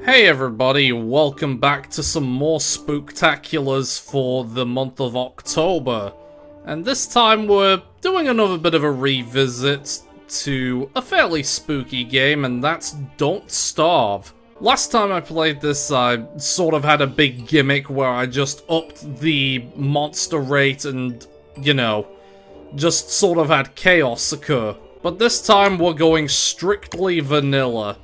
Hey everybody, welcome back to some more spooktaculars for the month of October. And this time we're doing another bit of a revisit to a fairly spooky game, and that's Don't Starve. Last time I played this, I sort of had a big gimmick where I just upped the monster rate and, you know, just sort of had chaos occur. But this time we're going strictly vanilla.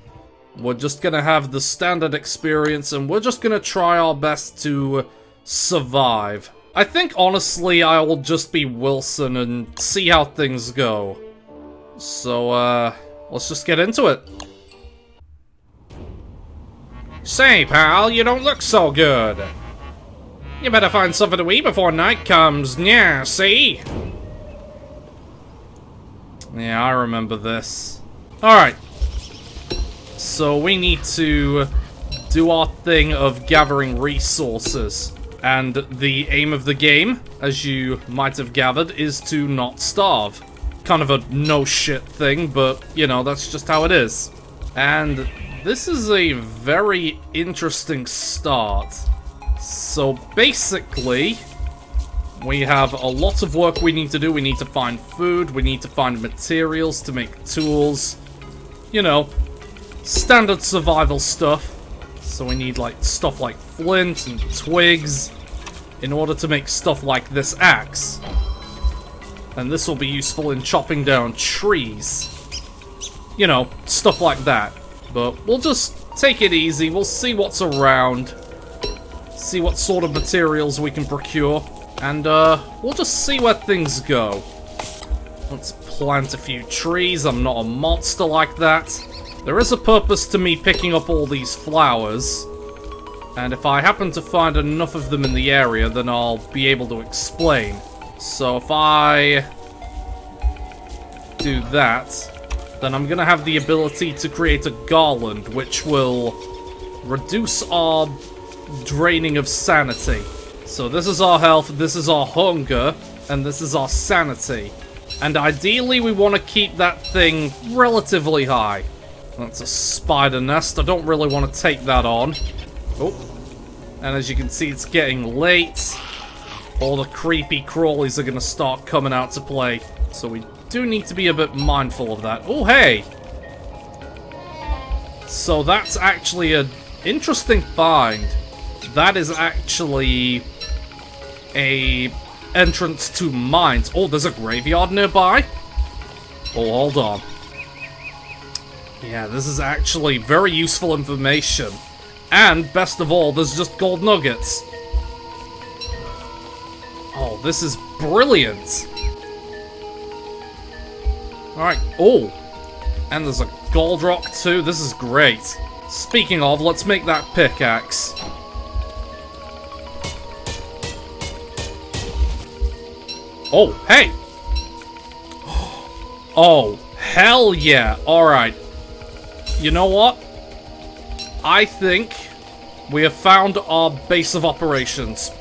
We're just gonna have the standard experience, and we're just gonna try our best to survive. I think, honestly, I will just be Wilson and see how things go. So, let's just get into it. Say, pal, you don't look so good. You better find something to eat before night comes. Yeah, see? Yeah, I remember this. Alright. So we need to do our thing of gathering resources. And the aim of the game, as you might have gathered, is to not starve. Kind of a no-shit thing, but, you know, that's just how it is. And this is a very interesting start. So basically, we have a lot of work we need to do. We need to find food, we need to find materials to make tools. You know, standard survival stuff. So we need like stuff like flint and twigs in order to make stuff like this axe. And this will be useful in chopping down trees. You know, stuff like that. But we'll just take it easy. We'll see what's around. See what sort of materials we can procure. And we'll just see where things go. Let's plant a few trees. I'm not a monster like that. There is a purpose to me picking up all these flowers, and if I happen to find enough of them in the area, then I'll be able to explain. So if I do that, then I'm gonna have the ability to create a garland, which will reduce our draining of sanity. So this is our health, this is our hunger, and this is our sanity. And ideally we want to keep that thing relatively high. That's a spider nest. I don't really want to take that on. Oh. And as you can see, it's getting late. All the creepy crawlies are going to start coming out to play. So we do need to be a bit mindful of that. Oh, hey! So that's actually an interesting find. That is actually a entrance to mines. Oh, there's a graveyard nearby? Oh, hold on. Yeah, this is actually very useful information. And, best of all, there's just gold nuggets. Oh, this is brilliant. Alright, oh. And there's a gold rock too, this is great. Speaking of, let's make that pickaxe. Oh, hey! Oh, hell yeah, alright. You know what? I think we have found our base of operations.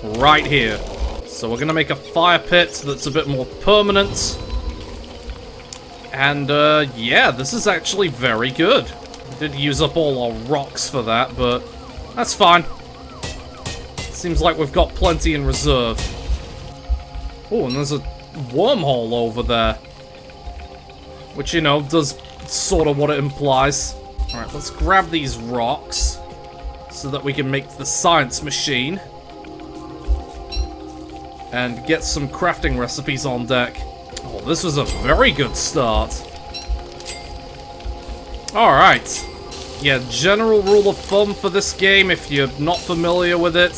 Right here. So we're gonna make a fire pit that's a bit more permanent. And, yeah, this is actually very good. We did use up all our rocks for that, but that's fine. Seems like we've got plenty in reserve. Oh, and there's a wormhole over there. Which, you know, does sort of what it implies. Alright, let's grab these rocks so that we can make the science machine. And get some crafting recipes on deck. Oh, this was a very good start. Alright. Yeah, general rule of thumb for this game, if you're not familiar with it,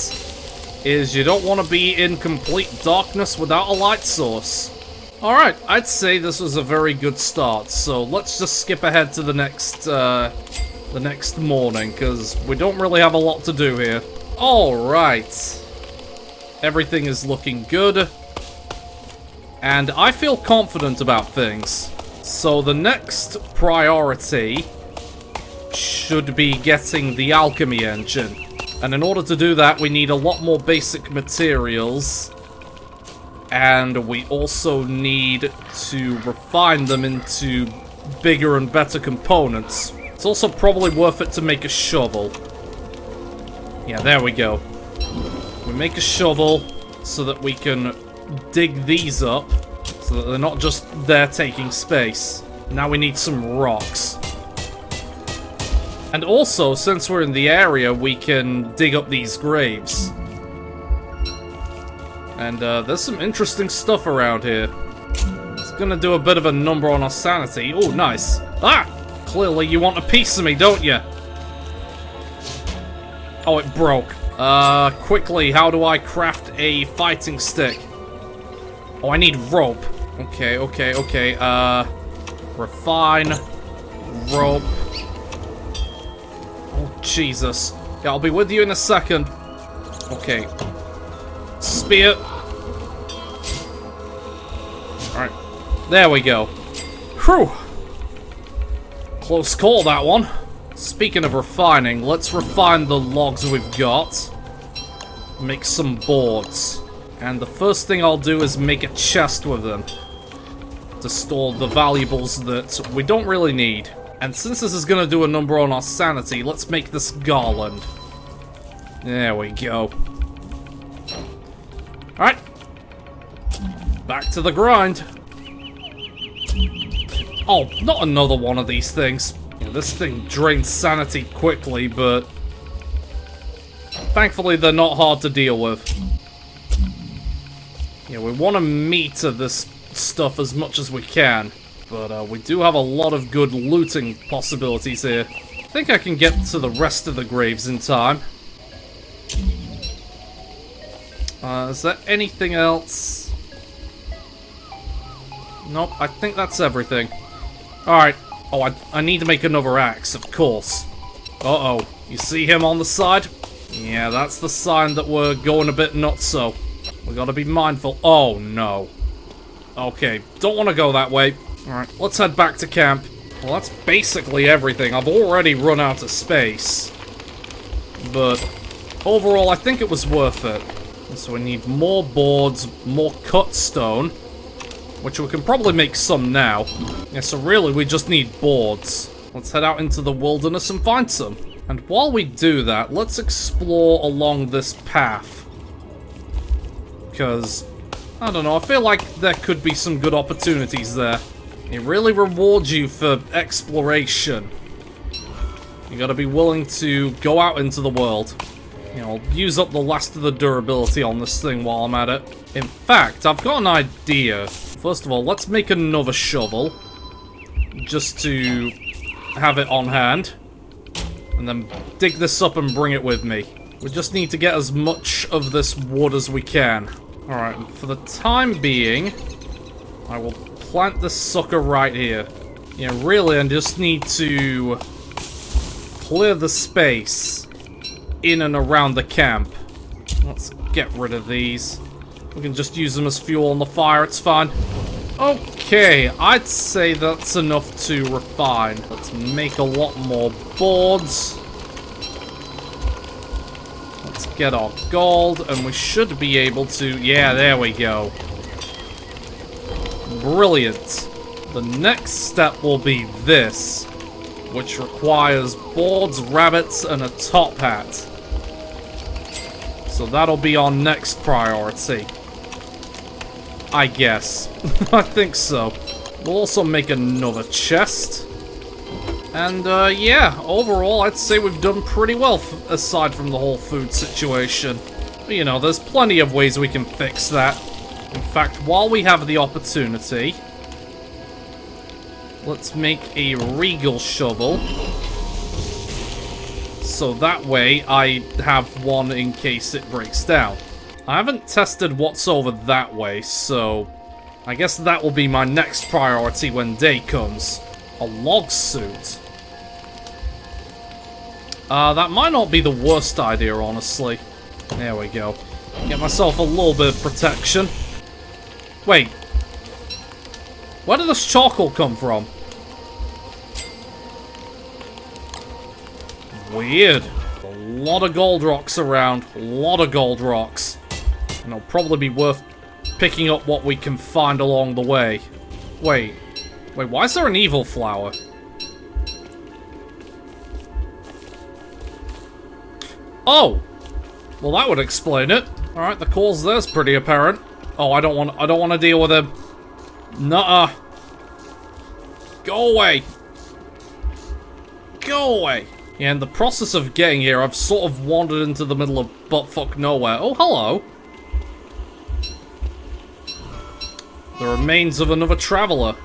is you don't want to be in complete darkness without a light source. Alright, I'd say this was a very good start, so let's just skip ahead to the next morning, because we don't really have a lot to do here. Alright. Everything is looking good. And I feel confident about things. So the next priority should be getting the alchemy engine. And in order to do that, we need a lot more basic materials. And we also need to refine them into bigger and better components. It's also probably worth it to make a shovel. Yeah, there we go. We make a shovel so that we can dig these up, so that they're not just there taking space. Now we need some rocks. And also, since we're in the area, we can dig up these graves. And there's some interesting stuff around here. It's gonna do a bit of a number on our sanity. Oh, nice. Ah! Clearly you want a piece of me, don't you? Oh, it broke. Quickly, how do I craft a fighting stick? Oh, I need rope. Okay. Refine. Rope. Oh, Jesus. Yeah, I'll be with you in a second. Okay. Spear. Alright. There we go. Whew. Close call, that one. Speaking of refining, let's refine the logs we've got. Make some boards. And the first thing I'll do is make a chest with them. To store the valuables that we don't really need. And since this is going to do a number on our sanity, let's make this garland. There we go. Alright. Back to the grind. Oh, not another one of these things. Yeah, this thing drains sanity quickly, but thankfully they're not hard to deal with. Yeah, we want to meter this stuff as much as we can, but we do have a lot of good looting possibilities here. I think I can get to the rest of the graves in time. Is there anything else? Nope, I think that's everything. Alright. Oh, I need to make another axe, of course. Uh-oh. You see him on the side? Yeah, that's the sign that we're going a bit nuts-so. We gotta be mindful. Oh, no. Okay, don't want to go that way. Alright, let's head back to camp. Well, that's basically everything. I've already run out of space. But overall, I think it was worth it. So we need more boards, more cut stone, which we can probably make some now. Yeah, so really we just need boards. Let's head out into the wilderness and find some. And while we do that, let's explore along this path. Because, I don't know, I feel like there could be some good opportunities there. It really rewards you for exploration. You gotta be willing to go out into the world. You know, use up the last of the durability on this thing while I'm at it. In fact, I've got an idea. First of all, let's make another shovel. Just to have it on hand. And then dig this up and bring it with me. We just need to get as much of this wood as we can. Alright, for the time being, I will plant this sucker right here. Yeah, really, I just need to clear the space in and around the camp. Let's get rid of these. We can just use them as fuel on the fire, it's fine. Okay, I'd say that's enough to refine. Let's make a lot more boards. Let's get our gold, and we should be able to... Yeah, there we go. Brilliant. The next step will be this, which requires boards, rabbits, and a top hat. So that'll be our next priority. I guess. I think so. We'll also make another chest. And, yeah, overall, I'd say we've done pretty well, aside from the whole food situation. But, you know, there's plenty of ways we can fix that. In fact, while we have the opportunity, let's make a regal shovel. So that way, I have one in case it breaks down. I haven't tested what's over that way, so I guess that will be my next priority when day comes. A log suit. That might not be the worst idea, honestly. There we go. Get myself a little bit of protection. Wait. Where did this charcoal come from? Weird. A lot of gold rocks around. A lot of gold rocks. And it'll probably be worth picking up what we can find along the way. Wait, why is there an evil flower? Oh! Well, that would explain it. Alright, the cause there's pretty apparent. Oh, I don't want to deal with him. Nuh-uh. Go away. Go away. Yeah, in the process of getting here, I've sort of wandered into the middle of buttfuck nowhere. Oh, hello. The remains of another traveler.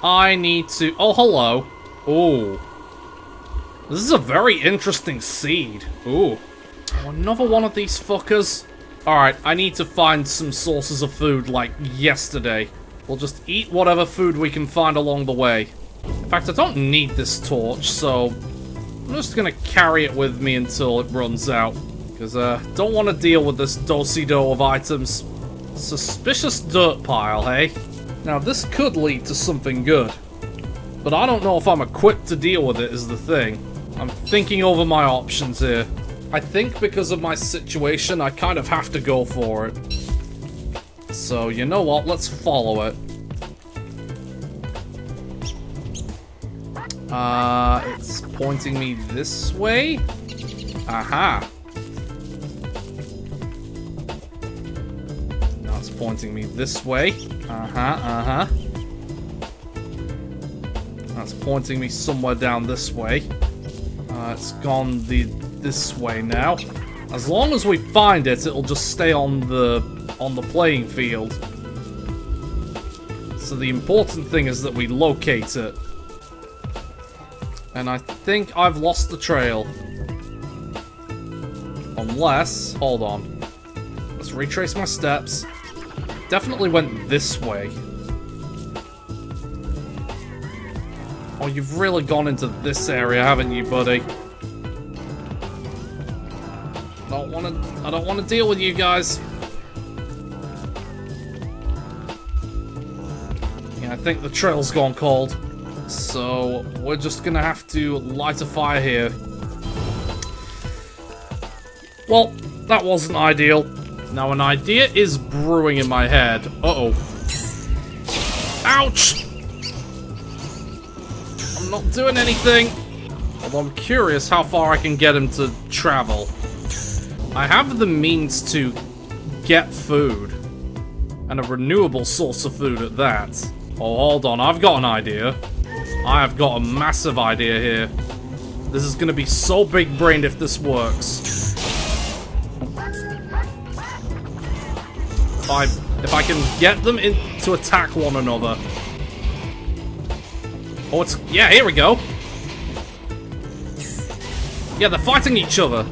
I need to... Oh, hello. Ooh. This is a very interesting seed. Ooh. Oh, another one of these fuckers. Alright, I need to find some sources of food like yesterday. We'll just eat whatever food we can find along the way. In fact, I don't need this torch, so I'm just gonna carry it with me until it runs out. Because I don't want to deal with this do-si-do of items. Suspicious dirt pile, hey? Now, this could lead to something good. But I don't know if I'm equipped to deal with it, is the thing. I'm thinking over my options here. I think because of my situation, I kind of have to go for it. So, you know what? Let's follow it. It's pointing me this way? Aha. Now it's pointing me this way. Uh-huh. That's pointing me somewhere down this way. It's gone this way now. As long as we find it, it'll just stay on the playing field. So the important thing is that we locate it. And I think I've lost the trail. Unless... Hold on. Let's retrace my steps. Definitely went this way. Oh, you've really gone into this area, haven't you, buddy? I don't want to deal with you guys. Yeah, I think the trail's gone cold. So, we're just gonna have to light a fire here. Well, that wasn't ideal. Now, an idea is brewing in my head. Uh-oh. Ouch! I'm not doing anything. Although I'm curious how far I can get him to travel. I have the means to get food. And a renewable source of food at that. Oh, hold on. I've got an idea. I have got a massive idea here. This is going to be so big-brained if this works. If I can get them to attack one another. Oh, it's... Yeah, here we go. Yeah, they're fighting each other.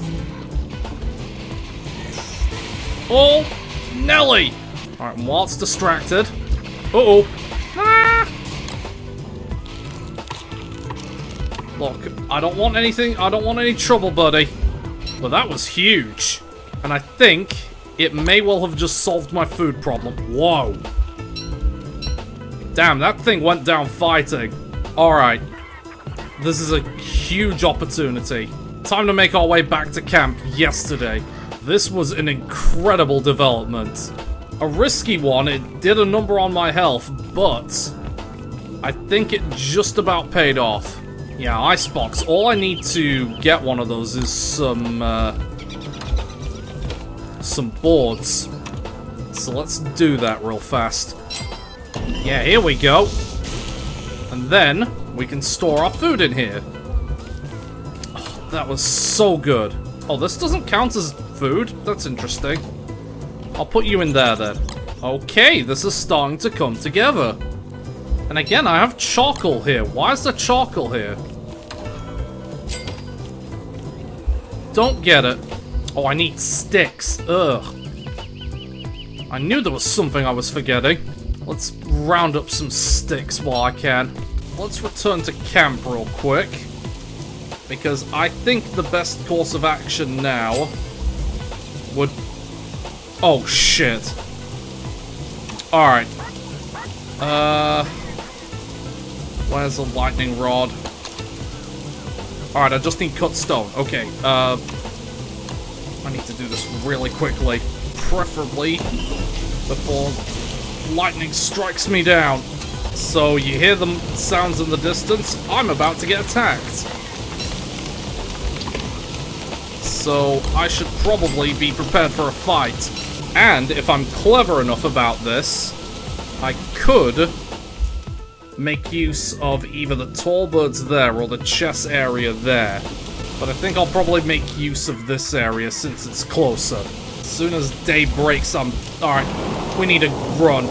Oh, Nelly! Alright, while it's distracted... Uh-oh. Ah! Look, I don't want anything... I don't want any trouble, buddy. But that was huge. And I think it may well have just solved my food problem. Whoa. Damn, that thing went down fighting. Alright. This is a huge opportunity. Time to make our way back to camp yesterday. This was an incredible development. A risky one, it did a number on my health, but I think it just about paid off. Yeah, icebox. All I need to get one of those is some boards. So let's do that real fast. Yeah, here we go. And then we can store our food in here. Oh, that was so good. Oh, this doesn't count as food? That's interesting. I'll put you in there then. Okay, this is starting to come together. And again, I have charcoal here. Why is there charcoal here? Don't get it. Oh, I need sticks. Ugh. I knew there was something I was forgetting. Let's round up some sticks while I can. Let's return to camp real quick. Because I think the best course of action now would... Oh, shit. Alright. Where's the lightning rod? Alright, I just need cut stone. Okay, I need to do this really quickly. Preferably before lightning strikes me down. So, you hear the sounds in the distance? I'm about to get attacked. so I should probably be prepared for a fight. And if I'm clever enough about this, I could make use of either the tall birds there or the chess area there. But I think I'll probably make use of this area since it's closer. As soon as day breaks, alright, we need to run.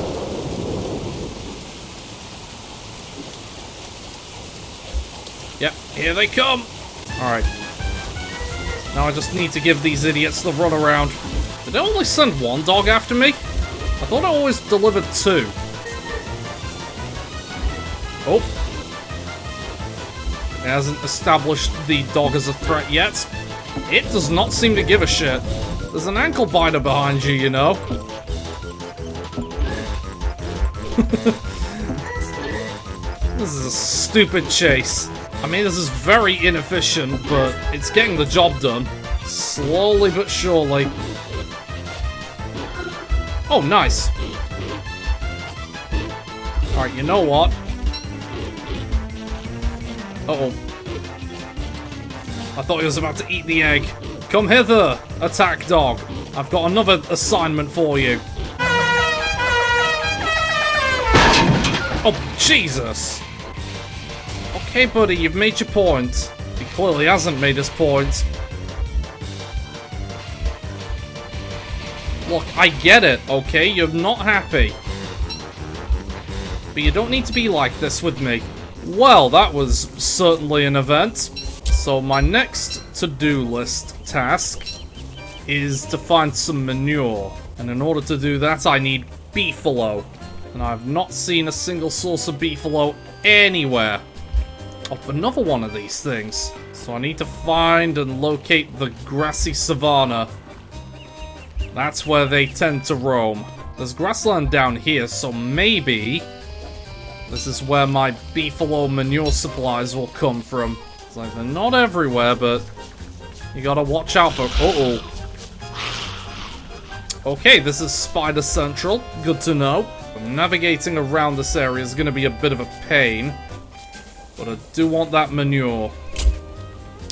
Yep, here they come! Alright. Now I just need to give these idiots the run around. Did I only send one dog after me? I thought I always delivered 2. Oh. It hasn't established the dog as a threat yet. It does not seem to give a shit. There's an ankle biter behind you, you know. This is a stupid chase. I mean, this is very inefficient, but it's getting the job done. Slowly but surely. Oh, nice. Alright, you know what? Uh-oh. I thought he was about to eat the egg. Come hither, attack dog. I've got another assignment for you. Oh, Jesus. Okay, buddy, you've made your point. He clearly hasn't made his point. Look, I get it, okay? You're not happy. But you don't need to be like this with me. Well, that was certainly an event. So my next to-do list task is to find some manure. And in order to do that, I need beefalo. And I've not seen a single source of beefalo anywhere. Oh, another one of these things. So I need to find and locate the grassy savanna. That's where they tend to roam. There's grassland down here, so maybe this is where my beefalo manure supplies will come from. It's like they're not everywhere, but you gotta watch out for... Uh-oh. Okay, this is Spider Central. Good to know. Navigating around this area is gonna be a bit of a pain. But I do want that manure.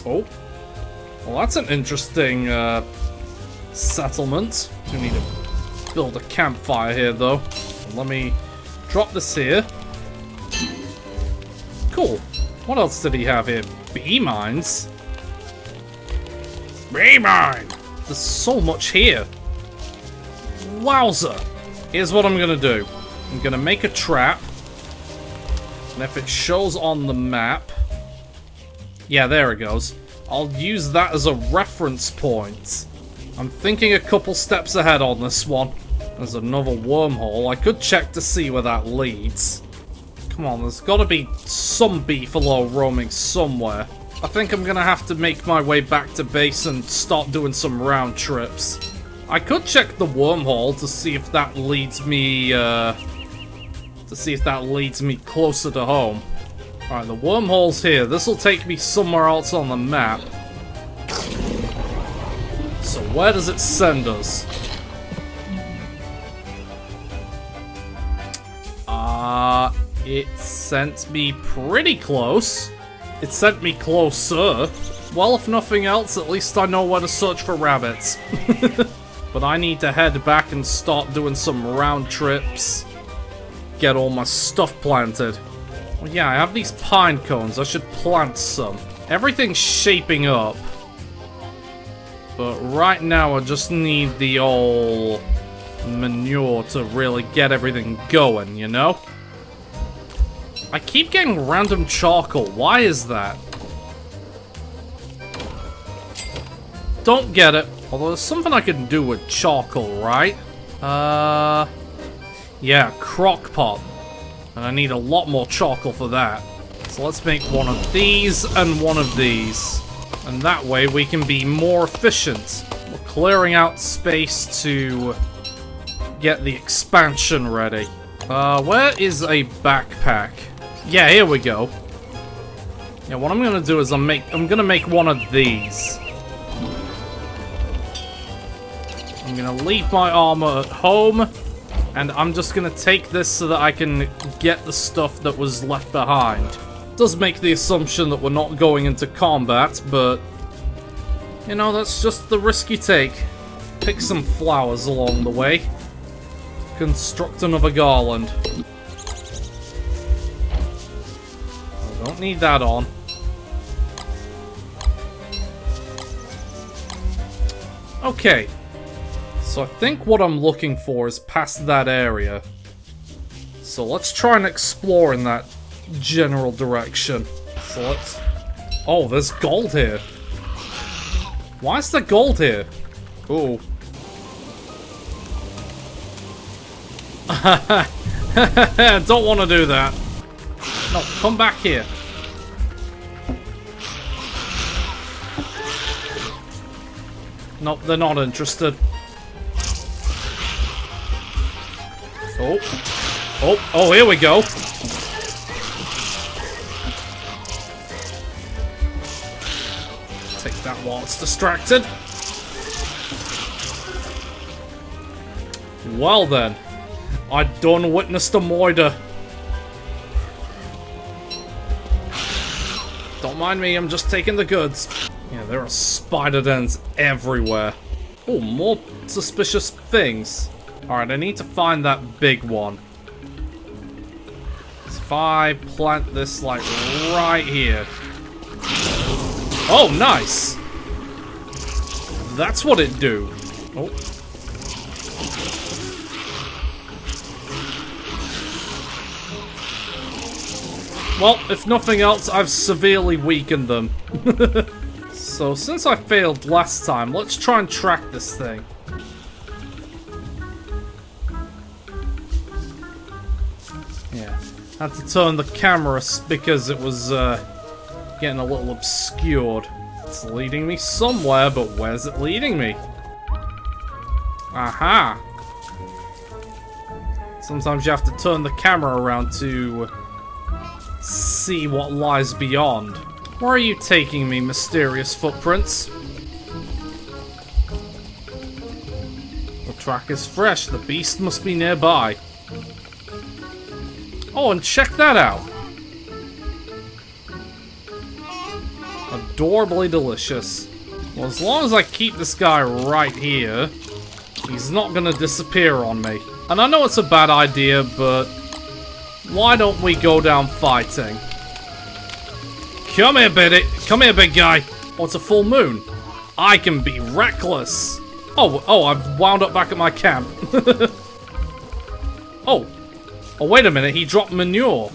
Oh. Well, that's an interesting, settlement. We need to build a campfire here, though. Let me drop this here. Cool. What else did he have here? Bee mines? Bee mine! There's so much here. Wowza. Here's what I'm gonna do. I'm gonna make a trap. And if it shows on the map... Yeah, there it goes. I'll use that as a reference point. I'm thinking a couple steps ahead on this one. There's another wormhole. I could check to see where that leads. Come on, there's gotta be some beefalo roaming somewhere. I think I'm gonna have to make my way back to base and start doing some round trips. I could check the wormhole to see if that leads me, closer to home. Alright, the wormhole's here. This'll take me somewhere else on the map. So where does it send us? It sent me pretty close. It sent me closer. Well, if nothing else, at least I know where to search for rabbits. But I need to head back and start doing some round trips. Get all my stuff planted. Well, yeah, I have these pine cones. I should plant some. Everything's shaping up. But right now, I just need the old manure to really get everything going, you know? I keep getting random charcoal. Why is that? Don't get it. Although there's something I can do with charcoal, right? Yeah, crock pot. And I need a lot more charcoal for that. So let's make one of these and one of these. And that way we can be more efficient. We're clearing out space to get the expansion ready. Where is a backpack? Yeah, here we go. Yeah, what I'm gonna do is I'm gonna make one of these. I'm gonna leave my armor at home, and I'm just gonna take this so that I can get the stuff that was left behind. It does make the assumption that we're not going into combat, but You know, that's just the risk you take. Pick some flowers along the way. Construct another garland. I don't need that on. Okay. So I think what I'm looking for is past that area. So let's try and explore in that general direction. So let's... Oh, there's gold here. Why is there gold here? Ooh. Don't want to do that. No, come back here. Nope, they're not interested. Oh, here we go. Take that while it's distracted. Well then, I done witnessed a moider. Don't mind me, I'm just taking the goods. Yeah, there are spider dens everywhere. Oh, more suspicious things. Alright, I need to find that big one. So if I plant this, like, right here. Oh, nice! That's what it do. Oh. Well, if nothing else, I've severely weakened them. So, since I failed last time, let's try and track this thing. Yeah, had to turn the camera because it was getting a little obscured. It's leading me somewhere, but where's it leading me? Aha! Sometimes you have to turn the camera around to see what lies beyond. Where are you taking me, mysterious footprints? The track is fresh. The beast must be nearby. Oh, and check that out. Adorably delicious. Well, as long as I keep this guy right here, he's not gonna disappear on me. And I know it's a bad idea, but why don't we go down fighting? Come here, big guy. Oh, it's a full moon. I can be reckless. Oh, I've wound up back at my camp. Oh, wait a minute. He dropped manure.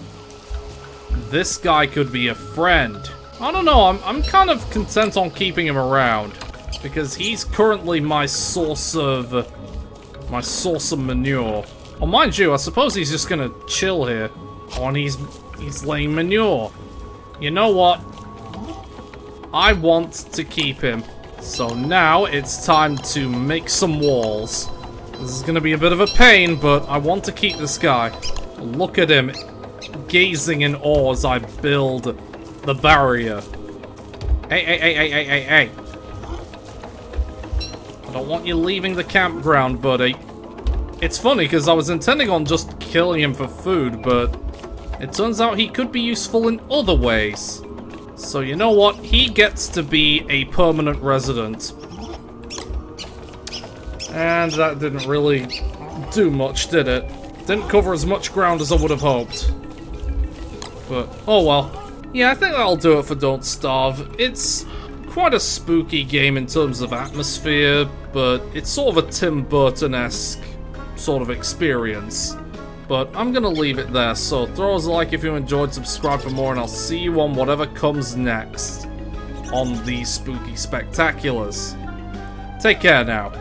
This guy could be a friend. I don't know. I'm kind of content on keeping him around because he's currently my source of manure. Oh, mind you, I suppose he's just gonna chill here. Oh, and he's laying manure. You know what? I want to keep him. So now it's time to make some walls. This is gonna be a bit of a pain, but I want to keep this guy. Look at him, gazing in awe as I build the barrier. Hey. I don't want you leaving the campground, buddy. It's funny, because I was intending on just killing him for food, but it turns out he could be useful in other ways. So you know what? He gets to be a permanent resident. And that didn't really do much, did it? Didn't cover as much ground as I would have hoped. But, oh well. Yeah, I think that'll do it for Don't Starve. It's quite a spooky game in terms of atmosphere, but it's sort of a Tim Burton-esque sort of experience. But I'm gonna leave it there, so throw us a like if you enjoyed, subscribe for more, and I'll see you on whatever comes next on these Spooky Spectaculars. Take care now.